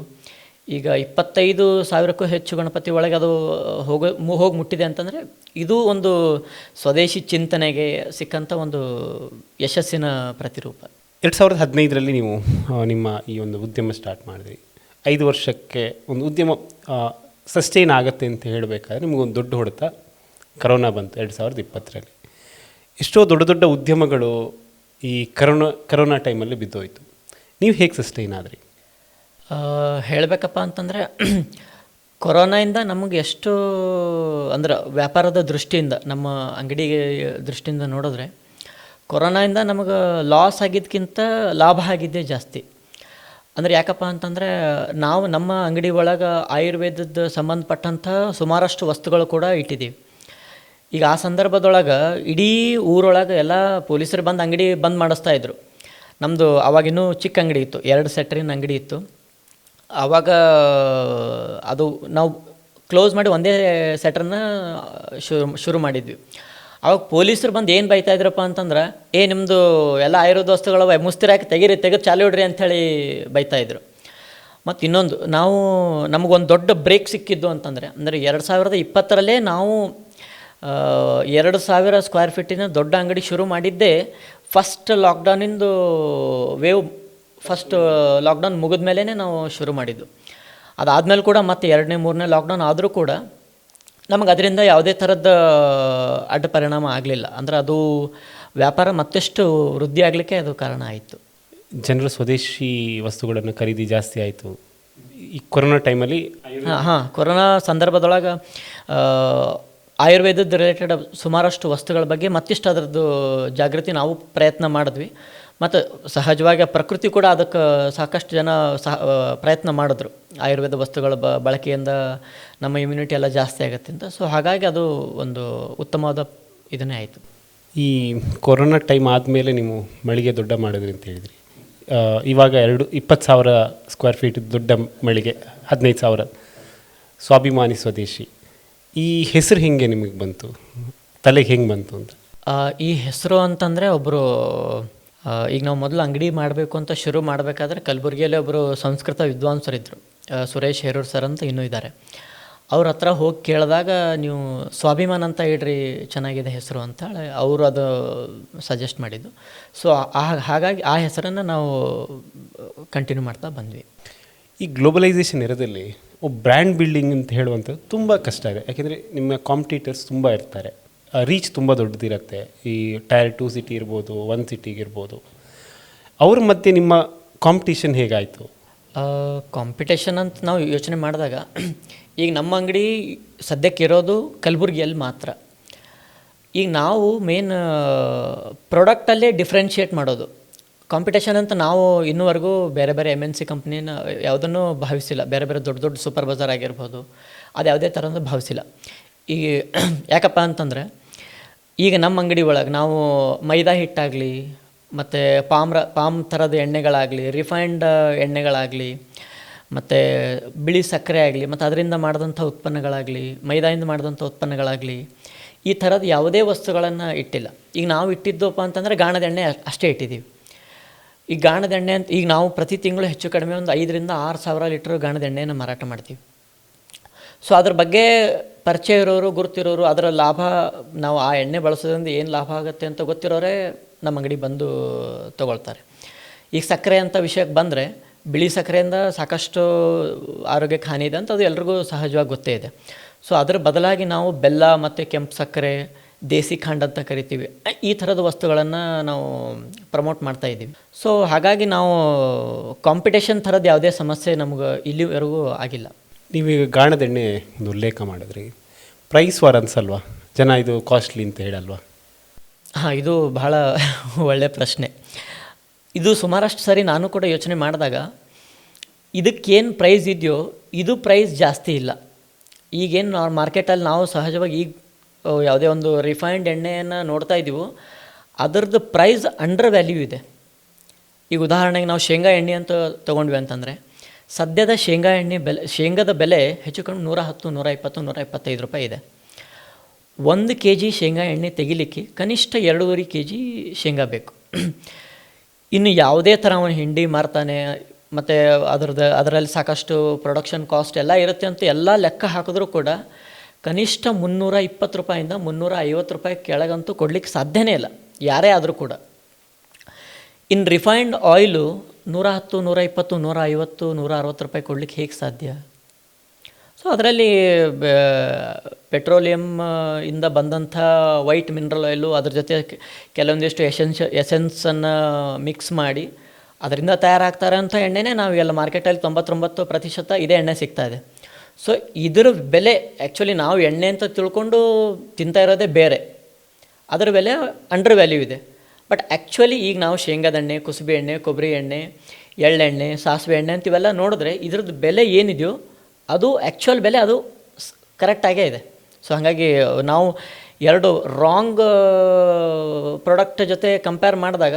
ಈಗ 25,000ಕ್ಕೂ ಹೆಚ್ಚು ಗಣಪತಿ ಒಳಗೆ ಅದು ಹೋಗಿ ಮುಟ್ಟಿದೆ ಅಂತಂದರೆ ಇದು ಒಂದು ಸ್ವದೇಶಿ ಚಿಂತನೆಗೆ ಸಿಕ್ಕಂಥ ಒಂದು ಯಶಸ್ಸಿನ ಪ್ರತಿರೂಪ. 2015ರಲ್ಲಿ ನೀವು ನಿಮ್ಮ ಈ ಒಂದು ಉದ್ಯಮ ಸ್ಟಾರ್ಟ್ ಮಾಡಿದ್ರಿ. 5 ವರ್ಷಕ್ಕೆ ಒಂದು ಉದ್ಯಮ ಸಸ್ಟೈನ್ ಆಗುತ್ತೆ ಅಂತ ಹೇಳಬೇಕಾದ್ರೆ ನಿಮಗೊಂದು ದೊಡ್ಡ ಹೊಡೆತ ಕರೋನಾ ಬಂತು 2020ರಲ್ಲಿ. ಎಷ್ಟೋ ದೊಡ್ಡ ಉದ್ಯಮಗಳು ಈ ಕರೋನಾ ಟೈಮಲ್ಲಿ ಬಿದ್ದೋಯ್ತು. ನೀವು ಹೇಗೆ ಸಸ್ಟೈನ್ ಆದ್ರಿ? ಹೇಳಬೇಕಪ್ಪ ಅಂತಂದರೆ ಕೊರೋನಾಯಿಂದ ನಮಗೆ ಎಷ್ಟು ಅಂದ್ರೆ ವ್ಯಾಪಾರದ ದೃಷ್ಟಿಯಿಂದ, ನಮ್ಮ ಅಂಗಡಿಗೆ ದೃಷ್ಟಿಯಿಂದ ನೋಡಿದ್ರೆ ಕೊರೋನಾಯಿಂದ ನಮಗೆ ಲಾಸ್ ಆಗಿದ್ದಕ್ಕಿಂತ ಲಾಭ ಆಗಿದ್ದೇ ಜಾಸ್ತಿ. ಅಂದರೆ ಯಾಕಪ್ಪ ಅಂತಂದರೆ ನಾವು ನಮ್ಮ ಅಂಗಡಿ ಒಳಗೆ ಆಯುರ್ವೇದದ ಸಂಬಂಧಪಟ್ಟಂಥ ಸುಮಾರಷ್ಟು ವಸ್ತುಗಳು ಕೂಡ ಇಟ್ಟಿದ್ದೀವಿ. ಈಗ ಆ ಸಂದರ್ಭದೊಳಗೆ ಇಡೀ ಊರೊಳಗೆ ಎಲ್ಲ ಪೊಲೀಸರು ಬಂದು ಅಂಗಡಿ ಬಂದ್ ಮಾಡಿಸ್ತಾಯಿದ್ರು. ನಮ್ಮದು ಅವಾಗಿನ್ನೂ ಚಿಕ್ಕ ಅಂಗಡಿ ಇತ್ತು, 2 ಸೆಟ್ರಿನ ಅಂಗಡಿ ಇತ್ತು. ಆವಾಗ ಅದು ನಾವು ಕ್ಲೋಸ್ ಮಾಡಿ ಒಂದೇ ಸೆಟ್ರನ್ನ ಶುರು ಮಾಡಿದ್ವಿ. ಅವಾಗ ಪೊಲೀಸರು ಬಂದು ಏನು ಬೈತಾಯಿದ್ರಪ್ಪ ಅಂತಂದ್ರೆ, ನಿಮ್ಮದು ಎಲ್ಲ ಆಯುರ್ವೇದ ವಸ್ತುಗಳು ಮುಸ್ತಿರಾಕಿ ತೆಗೆದು ಚಾಲು ಇಡ್ರಿ ಅಂಥೇಳಿ ಬೈತಾಯಿದ್ರು. ಮತ್ತು ಇನ್ನೊಂದು, ನಮಗೊಂದು ದೊಡ್ಡ ಬ್ರೇಕ್ ಸಿಕ್ಕಿದ್ದು ಅಂತಂದರೆ, ಅಂದರೆ 2020ರಲ್ಲೇ ನಾವು 2,000 ಸ್ಕ್ವೇರ್ ಫೀಟಿನ ದೊಡ್ಡ ಅಂಗಡಿ ಶುರು ಮಾಡಿದ್ದೇ ಫಸ್ಟ್ ಲಾಕ್ಡೌನಿಂದು ಫಸ್ಟ್ ಲಾಕ್ಡೌನ್ ಮುಗಿದ ಮೇಲೇ ನಾವು ಶುರು ಮಾಡಿದ್ದು. ಅದಾದಮೇಲೆ ಕೂಡ ಮತ್ತೆ 2ನೇ 3ನೇ ಲಾಕ್ಡೌನ್ ಆದರೂ ಕೂಡ ನಮಗೆ ಅದರಿಂದ ಯಾವುದೇ ಥರದ ಅಡ್ಡ ಪರಿಣಾಮ ಆಗಲಿಲ್ಲ. ಅಂದರೆ ಅದು ವ್ಯಾಪಾರ ಮತ್ತಷ್ಟು ವೃದ್ಧಿ ಆಗಲಿಕ್ಕೆ ಅದು ಕಾರಣ ಆಯಿತು. ಜನರು ಸ್ವದೇಶಿ ವಸ್ತುಗಳನ್ನು ಖರೀದಿ ಜಾಸ್ತಿ ಆಯಿತು ಈ ಕೊರೋನಾ ಟೈಮಲ್ಲಿ. ಕೊರೋನಾ ಸಂದರ್ಭದೊಳಗೆ ಆಯುರ್ವೇದದ ರಿಲೇಟೆಡ್ ಸುಮಾರಷ್ಟು ವಸ್ತುಗಳ ಬಗ್ಗೆ ಮತ್ತಿಷ್ಟು ಅದರದ್ದು ಜಾಗೃತಿ ನಾವು ಪ್ರಯತ್ನ ಮಾಡಿದ್ವಿ. ಮತ್ತು ಸಹಜವಾಗಿ ಪ್ರಕೃತಿ ಕೂಡ ಅದಕ್ಕೆ ಸಾಕಷ್ಟು ಜನ ಪ್ರಯತ್ನ ಮಾಡಿದ್ರು. ಆಯುರ್ವೇದ ವಸ್ತುಗಳ ಬಳಕೆಯಿಂದ ನಮ್ಮ ಇಮ್ಯುನಿಟಿ ಎಲ್ಲ ಜಾಸ್ತಿ ಆಗುತ್ತೆ ಅಂತ. ಸೊ ಹಾಗಾಗಿ ಅದು ಒಂದು ಉತ್ತಮವಾದ ಇದನ್ನೇ ಆಯಿತು. ಈ ಕೊರೋನಾ ಟೈಮ್ ಆದಮೇಲೆ ನೀವು ಮಳಿಗೆ ದೊಡ್ಡ ಮಾಡಿದ್ರಿ ಅಂತ ಹೇಳಿದ್ರಿ. ಇವಾಗ 20,000 ಸ್ಕ್ವೇರ್ ಫೀಟ್ ದೊಡ್ಡ ಮಳಿಗೆ, 15,000 ಸ್ವಾಭಿಮಾನಿ ಸ್ವದೇಶಿ. ಈ ಹೆಸರು ಹೆಂಗೆ ನಿಮಗೆ ಬಂತು, ತಲೆಗೆ ಹೆಂಗೆ ಬಂತು ಅಂತ? ಈ ಹೆಸರು ಅಂತಂದರೆ ಒಬ್ಬರು ಈಗ ನಾವು ಮೊದಲು ಅಂಗಡಿ ಮಾಡಬೇಕು ಅಂತ ಶುರು ಮಾಡಬೇಕಾದ್ರೆ ಕಲಬುರಗಿಯಲ್ಲಿ ಒಬ್ಬರು ಸಂಸ್ಕೃತ ವಿದ್ವಾಂಸರಿದ್ದರು, ಸುರೇಶ್ ಹೇರೂರ್ ಸರ್ ಅಂತ ಇನ್ನೂ ಇದ್ದಾರೆ. ಅವ್ರ ಹತ್ರ ಹೋಗಿ ಕೇಳಿದಾಗ ನೀವು ಸ್ವಾಭಿಮಾನ ಅಂತ ಇಡ್ರಿ, ಚೆನ್ನಾಗಿದೆ ಹೆಸರು ಅಂತ ಅವರು ಅದು ಸಜೆಸ್ಟ್ ಮಾಡಿದ್ದು. ಸೊ ಹಾಗಾಗಿ ಆ ಹೆಸರನ್ನು ನಾವು ಕಂಟಿನ್ಯೂ ಮಾಡ್ತಾ ಬಂದ್ವಿ. ಈ ಗ್ಲೋಬಲೈಸೇಷನ್ ಎರದಲ್ಲಿ ಬ್ರ್ಯಾಂಡ್ ಬಿಲ್ಡಿಂಗ್ ಅಂತ ಹೇಳುವಂಥದ್ದು ತುಂಬ ಕಷ್ಟ ಇದೆ. ಯಾಕೆಂದರೆ ನಿಮ್ಮ ಕಾಂಪಿಟೇಟರ್ಸ್ ತುಂಬ ಇರ್ತಾರೆ, ರೀಚ್ ತುಂಬ ದೊಡ್ಡದಿರುತ್ತೆ. ಈ ಟೈರ್ 2 ಸಿಟಿ ಇರ್ಬೋದು, 1 ಸಿಟಿಗೆ ಇರ್ಬೋದು. ಅವ್ರ ಮಧ್ಯೆ ನಿಮ್ಮ ಕಾಂಪಿಟೇಷನ್ ಹೇಗಾಯಿತು? ಕಾಂಪಿಟೇಷನ್ ಅಂತ ನಾವು ಯೋಚನೆ ಮಾಡಿದಾಗ ಈಗ ನಮ್ಮ ಅಂಗಡಿ ಸದ್ಯಕ್ಕೆ ಇರೋದು ಕಲಬುರಗಿಯಲ್ಲಿ ಮಾತ್ರ. ಈಗ ನಾವು ಮೇನ್ ಪ್ರಾಡಕ್ಟಲ್ಲೇ ಡಿಫ್ರೆನ್ಷಿಯೇಟ್ ಮಾಡೋದು. ಕಾಂಪಿಟೇಷನ್ ಅಂತ ನಾವು ಇನ್ನೂವರೆಗೂ ಬೇರೆ ಬೇರೆ MNC ಕಂಪ್ನಿನ ಯಾವುದನ್ನು ಭಾವಿಸಿಲ್ಲ. ಬೇರೆ ಬೇರೆ ದೊಡ್ಡ ದೊಡ್ಡ ಸೂಪರ್ ಬಜಾರ್ ಆಗಿರ್ಬೋದು, ಅದು ಯಾವುದೇ ಥರದ ಭಾವಿಸಿಲ್ಲ. ಈಗ ಯಾಕಪ್ಪ ಅಂತಂದರೆ ಈಗ ನಮ್ಮ ಅಂಗಡಿ ಒಳಗೆ ನಾವು ಮೈದಾ ಹಿಟ್ಟಾಗಲಿ, ಮತ್ತು ಪಾಮ್ ಥರದ ಎಣ್ಣೆಗಳಾಗಲಿ, ರಿಫೈನ್ಡ್ ಎಣ್ಣೆಗಳಾಗಲಿ, ಮತ್ತು ಬಿಳಿ ಸಕ್ಕರೆ ಆಗಲಿ, ಮತ್ತು ಅದರಿಂದ ಮಾಡಿದಂಥ ಉತ್ಪನ್ನಗಳಾಗಲಿ, ಮೈದಾಯಿಂದ ಮಾಡಿದಂಥ ಉತ್ಪನ್ನಗಳಾಗಲಿ, ಈ ಥರದ ಯಾವುದೇ ವಸ್ತುಗಳನ್ನು ಇಟ್ಟಿಲ್ಲ. ಈಗ ನಾವು ಇಟ್ಟಿದ್ದಪ್ಪ ಅಂತಂದರೆ ಗಾಣದ ಎಣ್ಣೆ ಅಷ್ಟೇ ಇಟ್ಟಿದ್ದೀವಿ. ಈ ಗಾಣದ ಎಣ್ಣೆ ಅಂತ ಈಗ ನಾವು ಪ್ರತಿ ತಿಂಗಳು ಹೆಚ್ಚು ಕಡಿಮೆ ಒಂದು 5,000 to 6,000 ಲೀಟ್ರ್ ಗಾಣದ ಎಣ್ಣೆಯನ್ನು ಮಾರಾಟ ಮಾಡ್ತೀವಿ. ಸೊ ಅದ್ರ ಬಗ್ಗೆ ಪರಿಚಯ ಇರೋರು, ಗುರುತಿರೋರು, ಅದರ ಲಾಭ, ನಾವು ಆ ಎಣ್ಣೆ ಬಳಸೋದ್ರಿಂದ ಏನು ಲಾಭ ಆಗುತ್ತೆ ಅಂತ ಗೊತ್ತಿರೋರೇ ನಮ್ಮ ಅಂಗಡಿ ಬಂದು ತೊಗೊಳ್ತಾರೆ. ಈಗ ಸಕ್ಕರೆ ಅಂತ ವಿಷಯಕ್ಕೆ ಬಂದರೆ, ಬಿಳಿ ಸಕ್ಕರೆಯಿಂದ ಸಾಕಷ್ಟು ಆರೋಗ್ಯಕ್ಕೆ ಹಾನಿ ಇದೆ ಅಂತ ಅದು ಎಲ್ರಿಗೂ ಸಹಜವಾಗಿ ಗೊತ್ತೇ ಇದೆ. ಸೊ ಅದರ ಬದಲಾಗಿ ನಾವು ಬೆಲ್ಲ ಮತ್ತು ಕೆಂಪು ಸಕ್ಕರೆ, ದೇಸಿ ಖಂಡ್ ಅಂತ ಕರಿತೀವಿ, ಈ ಥರದ ವಸ್ತುಗಳನ್ನು ನಾವು ಪ್ರಮೋಟ್ ಮಾಡ್ತಾಯಿದ್ದೀವಿ. ಸೊ ಹಾಗಾಗಿ ನಾವು ಕಾಂಪಿಟೇಷನ್ ಥರದ್ದು ಯಾವುದೇ ಸಮಸ್ಯೆ ನಮ್ಗೆ ಇಲ್ಲಿವರೆಗೂ ಆಗಿಲ್ಲ. ನೀವೀಗ ಗಾಣದ ಎಣ್ಣೆ ಒಂದು ಉಲ್ಲೇಖ ಮಾಡಿದ್ರಿ, ಪ್ರೈಸ್ ವಾರ್ ಅನ್ಸಲ್ವಾ? ಜನ ಇದು ಕಾಸ್ಟ್ಲಿ ಅಂತ ಹೇಳಲ್ವಾ? ಹಾಂ, ಇದು ಬಹಳ ಒಳ್ಳೆಯ ಪ್ರಶ್ನೆ. ಇದು ಸುಮಾರಷ್ಟು ಸರಿ ನಾನು ಕೂಡ ಯೋಚನೆ ಮಾಡಿದಾಗ ಇದಕ್ಕೇನು ಪ್ರೈಸ್ ಇದೆಯೋ ಇದು ಪ್ರೈಸ್ ಜಾಸ್ತಿ ಇಲ್ಲ. ಈಗೇನು ನಾವು ಮಾರ್ಕೆಟಲ್ಲಿ ನಾವು ಸಹಜವಾಗಿ ಈಗ ಯಾವುದೇ ಒಂದು ರಿಫೈನ್ಡ್ ಎಣ್ಣೆಯನ್ನು ನೋಡ್ತಾ ಇದ್ದೀವೋ ಅದರದ್ದು ಪ್ರೈಸ್ ಅಂಡರ್ ವ್ಯಾಲ್ಯೂ ಇದೆ. ಈಗ ಉದಾಹರಣೆಗೆ ನಾವು ಶೇಂಗಾ ಎಣ್ಣೆ ಅಂತ ತೊಗೊಂಡ್ವಿ ಅಂತಂದರೆ, ಸದ್ಯದ ಶೇಂಗಾದ ಬೆಲೆ ಹೆಚ್ಚು ಕಡಿಮೆ 110, 120, 125 ರೂಪಾಯಿ ಇದೆ. 1 kg ಶೇಂಗಾ ಎಣ್ಣೆ ತೆಗಿಲಿಕ್ಕೆ ಕನಿಷ್ಠ 2.5 kg ಶೇಂಗಾ ಬೇಕು. ಇನ್ನು ಯಾವುದೇ ಥರ ಅವನು ಹಿಂಡಿ ಮಾರ್ತಾನೆ, ಮತ್ತು ಅದರಲ್ಲಿ ಸಾಕಷ್ಟು ಪ್ರೊಡಕ್ಷನ್ ಕಾಸ್ಟ್ ಎಲ್ಲ ಇರುತ್ತೆ ಅಂತ ಎಲ್ಲ ಲೆಕ್ಕ ಹಾಕಿದ್ರೂ ಕೂಡ ಕನಿಷ್ಠ 320 ರೂಪಾಯಿಂದ 350 ರೂಪಾಯಿ ಕೆಳಗಂತೂ ಕೊಡಲಿಕ್ಕೆ ಸಾಧ್ಯನೇ ಇಲ್ಲ, ಯಾರೇ ಆದರೂ ಕೂಡ. ಇನ್ನು ರಿಫೈನ್ಡ್ ಆಯಿಲು 110, 120, 150, 160 ರೂಪಾಯಿ ಕೊಡಲಿಕ್ಕೆ ಹೇಗೆ ಸಾಧ್ಯ? ಸೊ ಅದರಲ್ಲಿ ಪೆಟ್ರೋಲಿಯಮ್ ಇಂದ ಬಂದಂಥ ವೈಟ್ ಮಿನರಲ್ ಆಯಿಲು, ಅದ್ರ ಜೊತೆ ಕೆಲವೊಂದಿಷ್ಟು ಎಸೆನ್ಸನ್ನು ಮಿಕ್ಸ್ ಮಾಡಿ ಅದರಿಂದ ತಯಾರಾಗ್ತಾರೆ ಅಂಥ ಎಣ್ಣೆನೇ ನಾವೆಲ್ಲ ಮಾರ್ಕೆಟಲ್ಲಿ 99% ಇದೇ ಎಣ್ಣೆ ಸಿಗ್ತಾಯಿದೆ. ಸೊ ಇದರ ಬೆಲೆ ಆ್ಯಕ್ಚುಲಿ ನಾವು ಎಣ್ಣೆ ಅಂತ ತಿಳ್ಕೊಂಡು ತಿಂತಾ ಇರೋದೇ ಬೇರೆ, ಅದರ ಬೆಲೆ ಅಂಡರ್ ವ್ಯಾಲ್ಯೂ ಇದೆ. ಬಟ್ ಆ್ಯಕ್ಚುಲಿ ಈಗ ನಾವು ಶೇಂಗಾದ ಎಣ್ಣೆ, ಕುಸುಬೆ ಎಣ್ಣೆ, ಕೊಬ್ಬರಿ ಎಣ್ಣೆ, ಎಳ್ಳೆಣ್ಣೆ, ಸಾಸಿವೆ ಎಣ್ಣೆ ಅಂತಿವೆಲ್ಲ ನೋಡಿದ್ರೆ ಇದ್ರದ್ದು ಬೆಲೆ ಏನಿದೆಯೋ ಅದು ಆ್ಯಕ್ಚುಯಲ್ ಬೆಲೆ ಅದು ಕರೆಕ್ಟಾಗೇ ಇದೆ. ಸೊ ಹಾಗಾಗಿ ನಾವು ಎರಡು ರಾಂಗ್ ಪ್ರಾಡಕ್ಟ್ ಜೊತೆ ಕಂಪೇರ್ ಮಾಡಿದಾಗ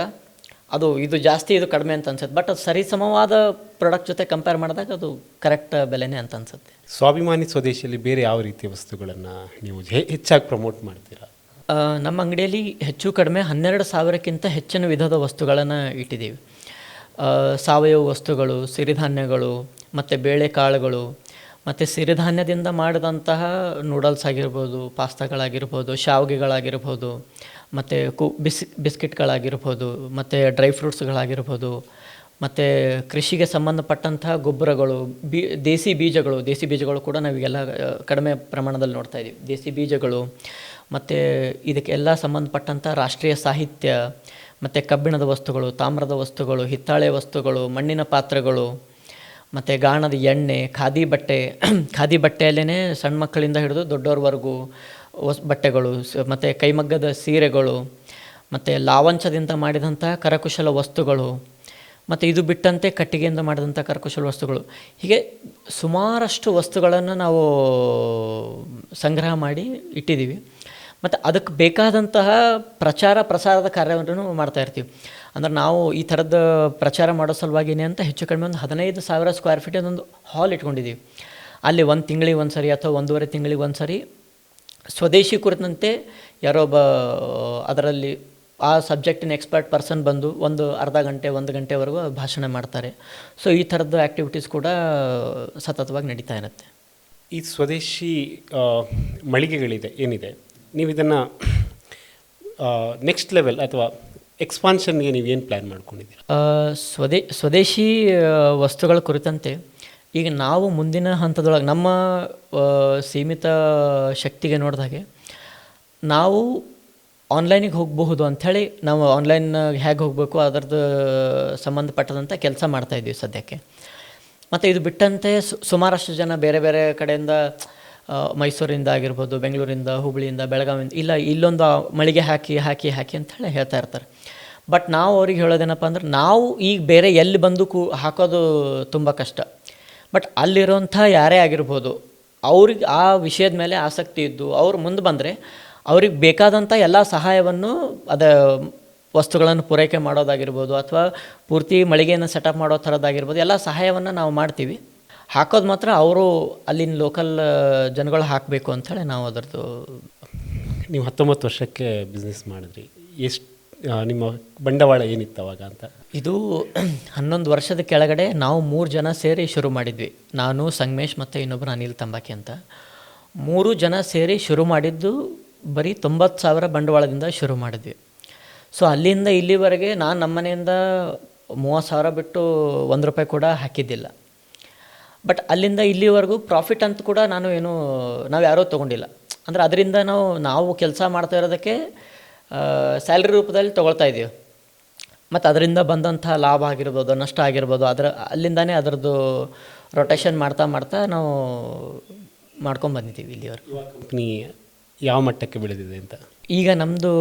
ಇದು ಜಾಸ್ತಿ, ಇದು ಕಡಿಮೆ ಅಂತ ಅನ್ಸುತ್ತೆ. ಬಟ್ ಅದು ಸರಿಸಮವಾದ ಪ್ರಾಡಕ್ಟ್ ಜೊತೆ ಕಂಪೇರ್ ಮಾಡಿದಾಗ ಅದು ಕರೆಕ್ಟ್ ಬೆಲೆನೇ ಅಂತ ಅನ್ಸುತ್ತೆ. ಸ್ವಾಭಿಮಾನಿ ಸ್ವದೇಶಿಯಲ್ಲಿ ಬೇರೆ ಯಾವ ರೀತಿಯ ವಸ್ತುಗಳನ್ನು ನೀವು ಹೆಚ್ಚಾಗಿ ಪ್ರಮೋಟ್ ಮಾಡ್ತೀರಾ? ನಮ್ಮ ಅಂಗಡಿಯಲ್ಲಿ ಹೆಚ್ಚು ಕಡಿಮೆ 12,000ಕ್ಕಿಂತ ಹೆಚ್ಚಿನ ವಿಧದ ವಸ್ತುಗಳನ್ನು ಇಟ್ಟಿದ್ದೀವಿ. ಸಾವಯವ ವಸ್ತುಗಳು, ಸಿರಿಧಾನ್ಯಗಳು, ಮತ್ತು ಬೇಳೆಕಾಳುಗಳು, ಮತ್ತು ಸಿರಿಧಾನ್ಯದಿಂದ ಮಾಡಿದಂತಹ ನೂಡಲ್ಸ್ ಆಗಿರ್ಬೋದು, ಪಾಸ್ತಾಗಳಾಗಿರ್ಬೋದು, ಶಾವಿಗೆಗಳಾಗಿರ್ಬೋದು, ಮತ್ತು ಬಿಸ್ಕಿಟ್ಗಳಾಗಿರ್ಬೋದು, ಮತ್ತು ಡ್ರೈ ಫ್ರೂಟ್ಸ್ಗಳಾಗಿರ್ಬೋದು, ಮತ್ತು ಕೃಷಿಗೆ ಸಂಬಂಧಪಟ್ಟಂತಹ ಗೊಬ್ಬರಗಳು, ದೇಸಿ ಬೀಜಗಳು ಕೂಡ ನಾವೀಗೆಲ್ಲ ಕಡಿಮೆ ಪ್ರಮಾಣದಲ್ಲಿ ನೋಡ್ತಾ ಇದ್ದೀವಿ. ದೇಸಿ ಬೀಜಗಳು, ಮತ್ತು ಇದಕ್ಕೆಲ್ಲ ಸಂಬಂಧಪಟ್ಟಂಥ ರಾಷ್ಟ್ರೀಯ ಸಾಹಿತ್ಯ, ಮತ್ತು ಕಬ್ಬಿಣದ ವಸ್ತುಗಳು, ತಾಮ್ರದ ವಸ್ತುಗಳು, ಹಿತ್ತಾಳೆ ವಸ್ತುಗಳು, ಮಣ್ಣಿನ ಪಾತ್ರೆಗಳು, ಮತ್ತು ಗಾಣದ ಎಣ್ಣೆ, ಖಾದಿ ಬಟ್ಟೆಯಲ್ಲೇ ಸಣ್ಣ ಮಕ್ಕಳಿಂದ ಹಿಡಿದು ದೊಡ್ಡವ್ರವರೆಗೂ ಬಟ್ಟೆಗಳು, ಮತ್ತು ಕೈಮಗ್ಗದ ಸೀರೆಗಳು, ಮತ್ತು ಲಾವಂಚದಿಂದ ಮಾಡಿದಂತಹ ಕರಕುಶಲ ವಸ್ತುಗಳು, ಮತ್ತು ಇದು ಬಿಟ್ಟಂತೆ ಕಟ್ಟಿಗೆಯಿಂದ ಮಾಡಿದಂಥ ಕರಕುಶಲ ವಸ್ತುಗಳು, ಹೀಗೆ ಸುಮಾರಷ್ಟು ವಸ್ತುಗಳನ್ನು ನಾವು ಸಂಗ್ರಹ ಮಾಡಿ ಇಟ್ಟಿದ್ದೀವಿ. ಮತ್ತು ಅದಕ್ಕೆ ಬೇಕಾದಂತಹ ಪ್ರಸಾರದ ಕಾರ್ಯವನ್ನು ಮಾಡ್ತಾಯಿರ್ತೀವಿ. ಅಂದರೆ ನಾವು ಈ ಥರದ ಪ್ರಚಾರ ಮಾಡೋ ಸಲುವಾಗಿನೇ ಅಂತ ಹೆಚ್ಚು ಕಡಿಮೆ ಒಂದು 15,000 ಸ್ಕ್ವೇರ್ ಫೀಟ್ ಒಂದು ಹಾಲ್ ಇಟ್ಕೊಂಡಿದ್ದೀವಿ. ಅಲ್ಲಿ 1 ತಿಂಗಳಿಗೆ ಒಂದು ಸರಿ ಅಥವಾ 1.5 ತಿಂಗಳಿಗೆ ಒಂದು ಸರಿ ಸ್ವದೇಶಿ ಕುರಿತಂತೆ ಯಾರೋ ಒಬ್ಬ ಅದರಲ್ಲಿ ಆ ಸಬ್ಜೆಕ್ಟಿನ ಎಕ್ಸ್ಪರ್ಟ್ ಪರ್ಸನ್ ಬಂದು ಒಂದು ಅರ್ಧ ಗಂಟೆ 1 ಗಂಟೆವರೆಗೂ ಭಾಷಣ ಮಾಡ್ತಾರೆ. ಸೊ ಈ ಥರದ್ದು ಆ್ಯಕ್ಟಿವಿಟೀಸ್ ಕೂಡ ಸತತವಾಗಿ ನಡೀತಾ ಇರುತ್ತೆ. ಈ ಸ್ವದೇಶಿ ಮಳಿಗೆಗಳಿದೆ ಏನಿದೆ, ನೀವು ಇದನ್ನು ನೆಕ್ಸ್ಟ್ ಲೆವೆಲ್ ಅಥವಾ ಎಕ್ಸ್ಪಾನ್ಷನ್ಗೆ ನೀವು ಏನು ಪ್ಲ್ಯಾನ್ ಮಾಡ್ಕೊಂಡಿದ್ದೀರಾ? ಸ್ವದೇಶಿ ವಸ್ತುಗಳ ಕುರಿತಂತೆ ಈಗ ನಾವು ಮುಂದಿನ ಹಂತದೊಳಗೆ ನಮ್ಮ ಸೀಮಿತ ಶಕ್ತಿಗೆ ನೋಡಿದಾಗೆ ನಾವು ಆನ್ಲೈನಿಗೆ ಹೋಗಬಹುದು ಅಂಥೇಳಿ ನಾವು ಆನ್ಲೈನ್ ಹೇಗೆ ಹೋಗಬೇಕು ಅದರದ್ದು ಸಂಬಂಧಪಟ್ಟದಂಥ ಕೆಲಸ ಮಾಡ್ತಾಯಿದ್ದೀವಿ ಸದ್ಯಕ್ಕೆ. ಮತ್ತು ಇದು ಬಿಟ್ಟಂತೆ ಸುಮಾರಷ್ಟು ಜನ ಬೇರೆ ಬೇರೆ ಕಡೆಯಿಂದ ಮೈಸೂರಿಂದ ಆಗಿರ್ಬೋದು, ಬೆಂಗಳೂರಿಂದ, ಹುಬ್ಬಳ್ಳಿಯಿಂದ, ಬೆಳಗಾವಿಯಿಂದ ಇಲ್ಲೊಂದು ಮಳಿಗೆ ಹಾಕಿ ಅಂಥೇಳಿ ಹೇಳ್ತಾ ಇರ್ತಾರೆ. ಬಟ್ ನಾವು ಅವ್ರಿಗೆ ಹೇಳೋದೇನಪ್ಪ ಅಂದ್ರೆ, ನಾವು ಈಗ ಬೇರೆ ಎಲ್ಲಿ ಬಂದು ಹಾಕೋದು ತುಂಬ ಕಷ್ಟ. ಬಟ್ ಅಲ್ಲಿರೋಂಥ ಯಾರೇ ಆಗಿರ್ಬೋದು, ಅವ್ರಿಗೆ ಆ ವಿಷಯದ ಮೇಲೆ ಆಸಕ್ತಿ ಇದ್ದು ಅವ್ರು ಮುಂದೆ ಬಂದರೆ ಅವ್ರಿಗೆ ಬೇಕಾದಂಥ ಎಲ್ಲ ಸಹಾಯವನ್ನು ವಸ್ತುಗಳನ್ನು ಪೂರೈಕೆ ಮಾಡೋದಾಗಿರ್ಬೋದು ಅಥವಾ ಪೂರ್ತಿ ಮಳಿಗೆಯನ್ನು ಸೆಟಪ್ ಮಾಡೋ ಥರದ್ದಾಗಿರ್ಬೋದು, ಎಲ್ಲ ಸಹಾಯವನ್ನು ನಾವು ಮಾಡ್ತೀವಿ. ಹಾಕೋದು ಮಾತ್ರ ಅವರು ಅಲ್ಲಿನ ಲೋಕಲ್ ಜನಗಳು ಹಾಕಬೇಕು ಅಂಥೇಳಿ ನಾವು ಅದರದ್ದು. ನೀವು 19 ವರ್ಷಕ್ಕೆ ಬಿಸ್ನೆಸ್ ಮಾಡಿದ್ರಿ, ಎಷ್ಟು ನಿಮ್ಮ ಬಂಡವಾಳ ಏನಿತ್ತು ಅವಾಗ ಅಂತ? ಇದು 11 ವರ್ಷದ ಕೆಳಗಡೆ ನಾವು 3 ಜನ ಸೇರಿ ಶುರು ಮಾಡಿದ್ವಿ. ನಾನು, ಸಂಗಮೇಶ್ ಮತ್ತು ಇನ್ನೊಬ್ಬರು ಅನಿಲ್ ತಂಬಾಕಿ ಅಂತ 3 ಜನ ಸೇರಿ ಶುರು ಮಾಡಿದ್ದು. ಬರೀ 90,000 ಬಂಡವಾಳದಿಂದ ಶುರು ಮಾಡಿದ್ವಿ. ಸೊ ಅಲ್ಲಿಂದ ಇಲ್ಲಿವರೆಗೆ ನಾನು ನಮ್ಮ ಮನೆಯಿಂದ 30,000 ಬಿಟ್ಟು ₹1 ಕೂಡ ಹಾಕಿದ್ದಿಲ್ಲ. ಬಟ್ ಅಲ್ಲಿಂದ ಇಲ್ಲಿವರೆಗೂ ಪ್ರಾಫಿಟ್ ಅಂತ ಕೂಡ ನಾವು ಯಾರೂ ತೊಗೊಂಡಿಲ್ಲ. ಅಂದರೆ ಅದರಿಂದ ನಾವು ಕೆಲಸ ಮಾಡ್ತಾ ಇರೋದಕ್ಕೆ ಸ್ಯಾಲ್ರಿ ರೂಪದಲ್ಲಿ ತೊಗೊಳ್ತಾ ಇದ್ದೀವಿ. ಮತ್ತು ಅದರಿಂದ ಬಂದಂಥ ಲಾಭ ಆಗಿರ್ಬೋದು, ನಷ್ಟ ಆಗಿರ್ಬೋದು, ಅಲ್ಲಿಂದನೇ ಅದರದ್ದು ರೊಟೇಷನ್ ಮಾಡ್ತಾ ನಾವು ಮಾಡ್ಕೊಂಬಂದಿದ್ದೀವಿ ಇಲ್ಲಿವರೆಗೂ. ಕಂಪ್ನಿ ಯಾವ ಮಟ್ಟಕ್ಕೆ ಬೆಳೆದಿದೆ ಅಂತ? ಈಗ ನಮ್ಮದು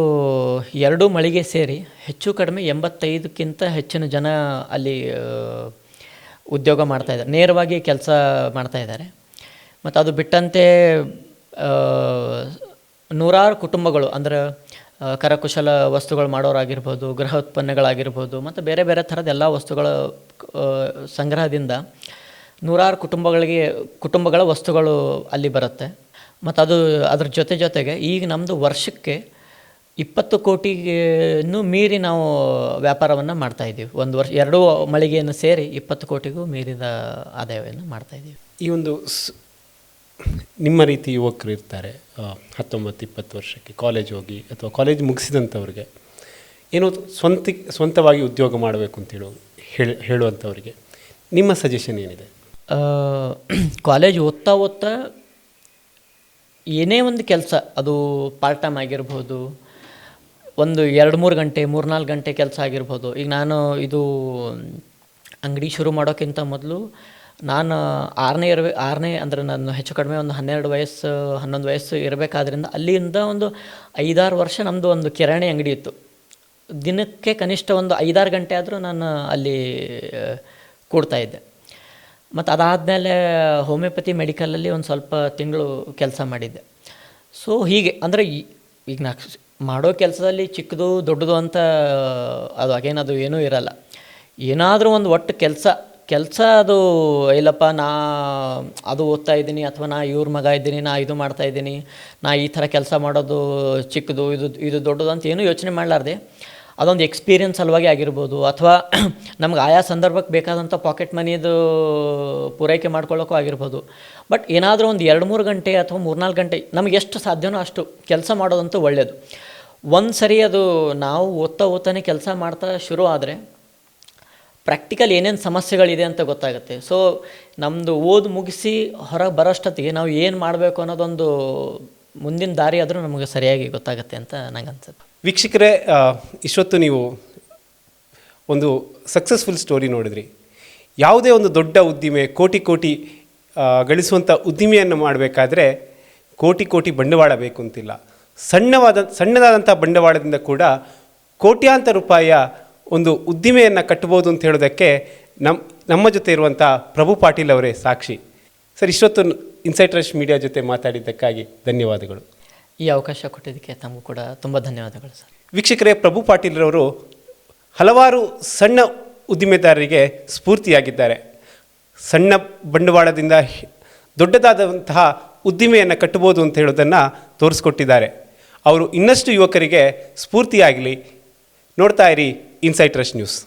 2 ಮಳಿಗೆ ಸೇರಿ ಹೆಚ್ಚು ಕಡಿಮೆ 85ಕ್ಕಿಂತ ಹೆಚ್ಚಿನ ಜನ ಅಲ್ಲಿ ಉದ್ಯೋಗ ಮಾಡ್ತಾಯಿದ್ದಾರೆ, ನೇರವಾಗಿ ಕೆಲಸ ಮಾಡ್ತಾಯಿದ್ದಾರೆ. ಮತ್ತು ಅದು ಬಿಟ್ಟಂತೆ ನೂರಾರು ಕುಟುಂಬಗಳು, ಅಂದರೆ ಕರಕುಶಲ ವಸ್ತುಗಳು ಮಾಡೋರಾಗಿರ್ಬೋದು, ಗೃಹ ಉತ್ಪನ್ನಗಳಾಗಿರ್ಬೋದು, ಮತ್ತು ಬೇರೆ ಬೇರೆ ಥರದ ಎಲ್ಲ ವಸ್ತುಗಳ ಸಂಗ್ರಹದಿಂದ ನೂರಾರು ಕುಟುಂಬಗಳ ವಸ್ತುಗಳು ಅಲ್ಲಿ ಬರುತ್ತೆ. ಮತ್ತು ಅದ್ರ ಜೊತೆಗೆ ಈಗ ನಮ್ಮದು ವರ್ಷಕ್ಕೆ 20 ಕೋಟಿಗೂ ಮೀರಿ ನಾವು ವ್ಯಾಪಾರವನ್ನು ಮಾಡ್ತಾಯಿದ್ದೀವಿ. ಒಂದು ವರ್ಷ 2 ಮಳಿಗೆಯನ್ನು ಸೇರಿ 20 ಕೋಟಿಗೂ ಮೀರಿದ ಆದಾಯವನ್ನು ಮಾಡ್ತಾಯಿದ್ದೀವಿ. ಈ ಒಂದು ನಿಮ್ಮ ರೀತಿ ಯುವಕರು ಇರ್ತಾರೆ 19-20 ವರ್ಷಕ್ಕೆ ಕಾಲೇಜ್ ಹೋಗಿ ಅಥವಾ ಕಾಲೇಜ್ ಮುಗಿಸಿದಂಥವ್ರಿಗೆ ಏನೋ ಸ್ವಂತವಾಗಿ ಉದ್ಯೋಗ ಮಾಡಬೇಕು ಅಂತೇಳಿ ಹೇಳುವಂಥವ್ರಿಗೆ ನಿಮ್ಮ ಸಜೆಷನ್ ಏನಿದೆ? ಕಾಲೇಜ್ ಓದ್ತಾ ಏನೇ ಒಂದು ಕೆಲಸ, ಅದು ಪಾರ್ಟ್ ಟೈಮ್ ಆಗಿರ್ಬೋದು, ಒಂದು 2-3 ಗಂಟೆ 3-4 ಗಂಟೆ ಕೆಲಸ ಆಗಿರ್ಬೋದು. ಈಗ ನಾನು ಇದು ಅಂಗಡಿ ಶುರು ಮಾಡೋಕ್ಕಿಂತ ಮೊದಲು ನಾನು 6ನೇ ಅಂದರೆ ನಾನು ಹೆಚ್ಚು ಕಡಿಮೆ ಒಂದು 11 ವಯಸ್ಸು ಇರಬೇಕಾದ್ರಿಂದ ಅಲ್ಲಿಂದ ಒಂದು 5-6 ವರ್ಷ ನಮ್ಮದು ಒಂದು ಕಿರಾಣಿ ಅಂಗಡಿ ಇತ್ತು. ದಿನಕ್ಕೆ ಕನಿಷ್ಠ ಒಂದು 5-6 ಗಂಟೆ ಆದರೂ ನಾನು ಅಲ್ಲಿ ಕೂಡ್ತಾಯಿದ್ದೆ. ಮತ್ತು ಅದಾದಮೇಲೆ ಹೋಮಿಯೋಪತಿ ಮೆಡಿಕಲಲ್ಲಿ ಒಂದು ಸ್ವಲ್ಪ ತಿಂಗಳು ಕೆಲಸ ಮಾಡಿದ್ದೆ. ಸೊ ಹೀಗೆ ಅಂದರೆ ಈಗ ನಾ ಮಾಡೋ ಕೆಲಸದಲ್ಲಿ ಚಿಕ್ಕದು ದೊಡ್ಡದು ಅಂತ ಅದು ಏನೂ ಇರಲ್ಲ. ಏನಾದರೂ ಒಂದು ಒಟ್ಟು ಕೆಲಸ ಅದು ಇಲ್ಲಪ್ಪ ನಾ ಅದು ಓದ್ತಾ ಇದ್ದೀನಿ ಅಥವಾ ನಾ ಇವ್ರ ಮಗ ಇದ್ದೀನಿ, ನಾ ಇದು ಮಾಡ್ತಾಯಿದ್ದೀನಿ, ನಾ ಈ ಥರ ಕೆಲಸ ಮಾಡೋದು ಚಿಕ್ಕದು ಇದು ದೊಡ್ಡದು ಅಂತ ಏನೂ ಯೋಚನೆ ಮಾಡಲಾರ್ದೆ ಅದೊಂದು ಎಕ್ಸ್ಪೀರಿಯನ್ಸ್ ಸಲುವಾಗಿ ಆಗಿರ್ಬೋದು, ಅಥವಾ ನಮ್ಗೆ ಆಯಾ ಸಂದರ್ಭಕ್ಕೆ ಬೇಕಾದಂಥ ಪಾಕೆಟ್ ಮನಿದು ಪೂರೈಕೆ ಮಾಡ್ಕೊಳ್ಳೋಕ್ಕೂ ಆಗಿರ್ಬೋದು. ಬಟ್ ಏನಾದರೂ ಒಂದು 2-3 ಗಂಟೆ ಅಥವಾ 3-4 ಗಂಟೆ ನಮಗೆ ಎಷ್ಟು ಸಾಧ್ಯನೋ ಅಷ್ಟು ಕೆಲಸ ಮಾಡೋದಂತೂ ಒಳ್ಳೆಯದು. ಒಂದು ಸರಿ ಅದು ನಾವು ಓದ್ತಾನೆ ಕೆಲಸ ಮಾಡ್ತಾ ಶುರು ಆದರೆ ಪ್ರಾಕ್ಟಿಕಲ್ ಏನೇನು ಸಮಸ್ಯೆಗಳಿದೆ ಅಂತ ಗೊತ್ತಾಗುತ್ತೆ. ಸೊ ನಮ್ಮದು ಮುಗಿಸಿ ಹೊರಗೆ ಬರೋಷ್ಟೊತ್ತಿಗೆ ನಾವು ಏನು ಮಾಡಬೇಕು ಅನ್ನೋದೊಂದು ಮುಂದಿನ ದಾರಿ ಆದರೂ ನಮಗೆ ಸರಿಯಾಗಿ ಗೊತ್ತಾಗುತ್ತೆ ಅಂತ ನಂಗೆ ಅನ್ಸುತ್ತೆ. ವೀಕ್ಷಕರೇ, ಇಷ್ಟೊತ್ತು ನೀವು ಒಂದು ಸಕ್ಸಸ್ಫುಲ್ ಸ್ಟೋರಿ ನೋಡಿದ್ರಿ. ಯಾವುದೇ ಒಂದು ದೊಡ್ಡ ಉದ್ದಿಮೆ ಕೋಟಿ ಗಳಿಸುವಂಥ ಉದ್ದಿಮೆಯನ್ನು ಮಾಡಬೇಕಾದ್ರೆ ಕೋಟಿ ಬಂಡವಾಳ ಬೇಕು ಅಂತಿಲ್ಲ. ಸಣ್ಣದಾದಂಥ ಬಂಡವಾಳದಿಂದ ಕೂಡ ಕೋಟ್ಯಾಂತರ ರೂಪಾಯಿಯ ಒಂದು ಉದ್ದಿಮೆಯನ್ನು ಕಟ್ಟಬೋದು ಅಂತ ಹೇಳೋದಕ್ಕೆ ನಮ್ಮ ಜೊತೆ ಇರುವಂಥ ಪ್ರಭು ಪಾಟೀಲ್ ಅವರೇ ಸಾಕ್ಷಿ. ಸರ್, ಇಷ್ಟೊತ್ತು ಇನ್ಸೈಟ್ ರಶ್ ಮೀಡಿಯಾ ಜೊತೆ ಮಾತಾಡಿದ್ದಕ್ಕಾಗಿ ಧನ್ಯವಾದಗಳು. ಈ ಅವಕಾಶ ಕೊಟ್ಟಿದ್ದಕ್ಕೆ ತಮಗೂ ಕೂಡ ತುಂಬ ಧನ್ಯವಾದಗಳು ಸರ್. ವೀಕ್ಷಕರೇ, ಪ್ರಭು ಪಾಟೀಲ್ರವರು ಹಲವಾರು ಸಣ್ಣ ಉದ್ದಿಮೆದಾರರಿಗೆ ಸ್ಫೂರ್ತಿಯಾಗಿದ್ದಾರೆ. ಸಣ್ಣ ಬಂಡವಾಳದಿಂದ ದೊಡ್ಡದಾದಂತಹ ಉದ್ದಿಮೆಯನ್ನು ಕಟ್ಟಬೋದು ಅಂತ ಹೇಳೋದನ್ನು ತೋರಿಸ್ಕೊಟ್ಟಿದ್ದಾರೆ. ಅವರು ಇನ್ನಷ್ಟು ಯುವಕರಿಗೆ ಸ್ಫೂರ್ತಿಯಾಗಲಿ. ನೋಡ್ತಾ ಇರಿ ಇನ್ಸೈಟ್ ರಶ್ ನ್ಯೂಸ್.